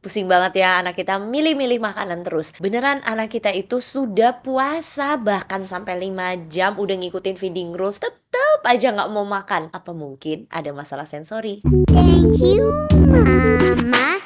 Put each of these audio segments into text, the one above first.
Pusing banget ya anak kita milih-milih makanan terus. Beneran anak kita itu sudah puasa bahkan sampai 5 jam udah ngikutin feeding rules, tetep aja nggak mau makan. Apa mungkin ada masalah sensori? Thank you, Mama.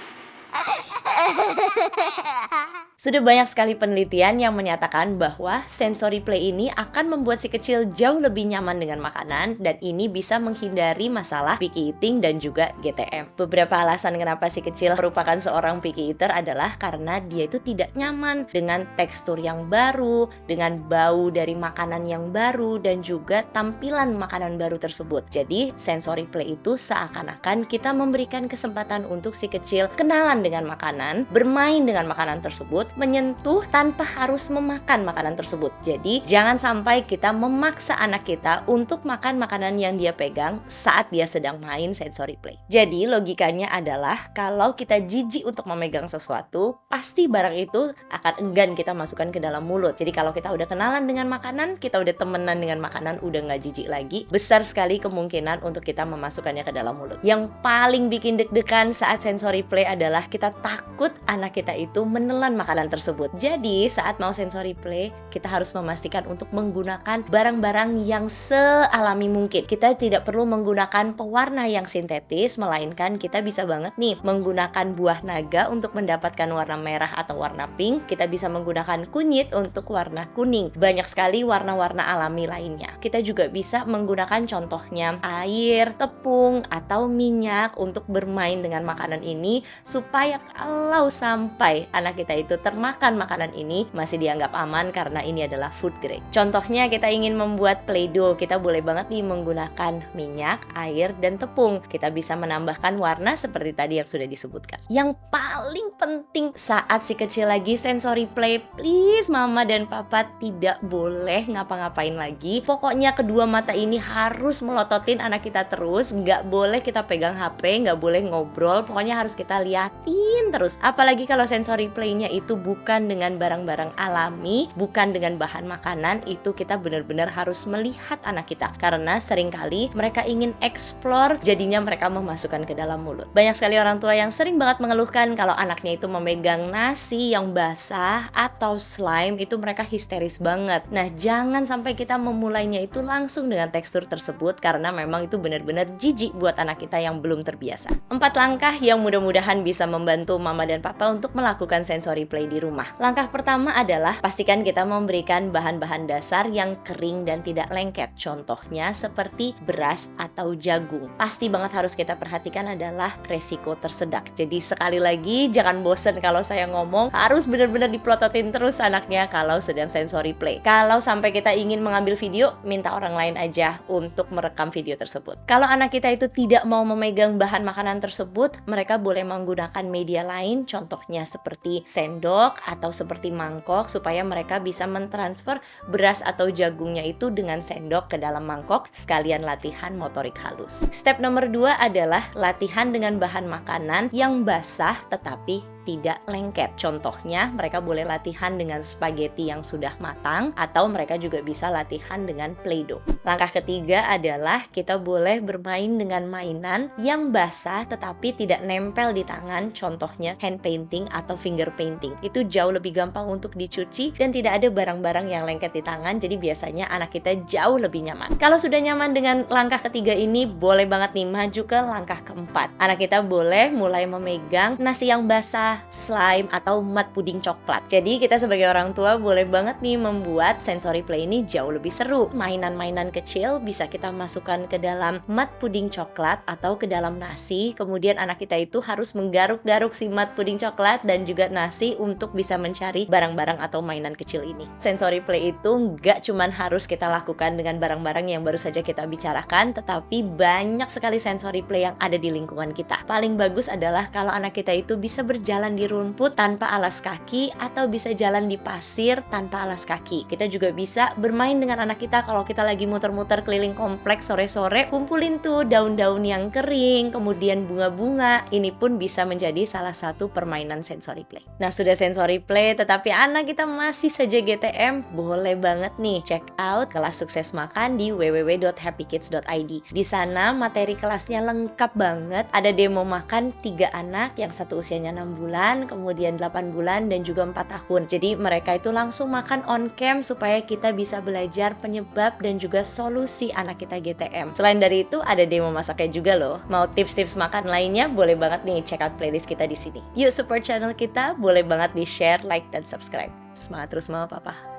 Sudah banyak sekali penelitian yang menyatakan bahwa sensory play ini akan membuat si kecil jauh lebih nyaman dengan makanan, dan ini bisa menghindari masalah picky eating dan juga GTM. Beberapa alasan kenapa si kecil merupakan seorang picky eater adalah karena dia itu tidak nyaman dengan tekstur yang baru, dengan bau dari makanan yang baru, dan juga tampilan makanan baru tersebut. Jadi sensory play itu seakan-akan kita memberikan kesempatan untuk si kecil kenalan dengan makanan, bermain dengan makanan tersebut, menyentuh tanpa harus memakan makanan tersebut. Jadi jangan sampai kita memaksa anak kita untuk makan makanan yang dia pegang saat dia sedang main sensory play. Jadi logikanya adalah kalau kita jijik untuk memegang sesuatu, pasti barang itu akan enggan kita masukkan ke dalam mulut. Jadi kalau kita udah kenalan dengan makanan, kita udah temenan dengan makanan, udah nggak jijik lagi, besar sekali kemungkinan untuk kita memasukkannya ke dalam mulut. Yang paling bikin deg-degan saat sensory play adalah kita takut anak kita itu menelan makanan tersebut. Jadi saat mau sensory play, kita harus memastikan untuk menggunakan barang-barang yang sealami mungkin. Kita tidak perlu menggunakan pewarna yang sintetis, melainkan kita bisa banget nih menggunakan buah naga untuk mendapatkan warna merah atau warna pink. Kita bisa menggunakan kunyit untuk warna kuning. Banyak sekali warna-warna alami lainnya. Kita juga bisa menggunakan contohnya air, tepung, atau minyak untuk bermain dengan makanan ini, supaya kalau sampai anak kita itu termakan makanan ini masih dianggap aman karena ini adalah food grade. Contohnya kita ingin membuat play-doh, kita boleh banget nih menggunakan minyak, air, dan tepung. Kita bisa menambahkan warna seperti tadi yang sudah disebutkan. Yang paling penting saat si kecil lagi sensory play, please mama dan papa tidak boleh ngapa-ngapain lagi. Pokoknya kedua mata ini harus melototin anak kita terus, nggak boleh kita pegang HP, nggak boleh ngobrol, pokoknya harus kita liatin terus. Apalagi kalau sensory play-nya itu bukan dengan barang-barang alami, bukan dengan bahan makanan, itu kita benar-benar harus melihat anak kita. Karena seringkali mereka ingin explore, jadinya mereka memasukkan ke dalam mulut. Banyak sekali orang tua yang sering banget mengeluhkan kalau anaknya itu memegang nasi yang basah atau slime, itu mereka histeris banget. Nah, jangan sampai kita memulainya itu langsung dengan tekstur tersebut, karena memang itu benar-benar jijik buat anak kita yang belum terbiasa. 4 langkah yang mudah-mudahan bisa membantu mama dan papa untuk melakukan sensory play di rumah. Langkah pertama adalah pastikan kita memberikan bahan-bahan dasar yang kering dan tidak lengket. Contohnya seperti beras atau jagung. Pasti banget harus kita perhatikan adalah resiko tersedak. Jadi sekali lagi jangan bosen kalau saya ngomong, harus benar-benar diplototin terus anaknya kalau sedang sensory play. Kalau sampai kita ingin mengambil video, minta orang lain aja untuk merekam video tersebut. Kalau anak kita itu tidak mau memegang bahan makanan tersebut, mereka boleh menggunakan media lain, contohnya seperti sendok atau seperti mangkok, supaya mereka bisa mentransfer beras atau jagungnya itu dengan sendok ke dalam mangkok, sekalian latihan motorik halus. Step nomor 2 adalah latihan dengan bahan makanan yang basah tetapi tidak lengket. Contohnya, mereka boleh latihan dengan spaghetti yang sudah matang, atau mereka juga bisa latihan dengan play-doh. Langkah ketiga adalah kita boleh bermain dengan mainan yang basah tetapi tidak nempel di tangan, contohnya hand painting atau finger painting. Itu jauh lebih gampang untuk dicuci dan tidak ada barang-barang yang lengket di tangan, jadi biasanya anak kita jauh lebih nyaman. Kalau sudah nyaman dengan langkah ketiga ini, boleh banget nih maju ke langkah keempat. Anak kita boleh mulai memegang nasi yang basah, slime, atau mud puding coklat. Jadi kita sebagai orang tua boleh banget nih membuat sensory play ini jauh lebih seru. Mainan-mainan kecil bisa kita masukkan ke dalam mud puding coklat atau ke dalam nasi. Kemudian anak kita itu harus menggaruk-garuk si mud puding coklat dan juga nasi untuk bisa mencari barang-barang atau mainan kecil ini. Sensory play itu nggak cuman harus kita lakukan dengan barang-barang yang baru saja kita bicarakan, tetapi banyak sekali sensory play yang ada di lingkungan kita. Paling bagus adalah kalau anak kita itu bisa berjalan di rumput tanpa alas kaki, atau bisa jalan di pasir tanpa alas kaki. Kita juga bisa bermain dengan anak kita kalau kita lagi muter-muter keliling kompleks sore-sore, kumpulin tuh daun-daun yang kering, kemudian bunga-bunga. Ini pun bisa menjadi salah satu permainan sensory play. Nah, sudah sensory play tetapi anak kita masih saja GTM, boleh banget nih check out kelas sukses makan di www.happykids.id. Di sana materi kelasnya lengkap banget. Ada demo makan 3 anak, yang satu usianya 6 bulan, bulan, kemudian 8 bulan, dan juga 4 tahun. Jadi mereka itu langsung makan on cam supaya kita bisa belajar penyebab dan juga solusi anak kita GTM. Selain dari itu ada demo masaknya juga loh. Mau tips-tips makan lainnya boleh banget nih check out playlist kita di sini. Yuk support channel kita, boleh banget di share, like, dan subscribe. Semangat terus mama papa.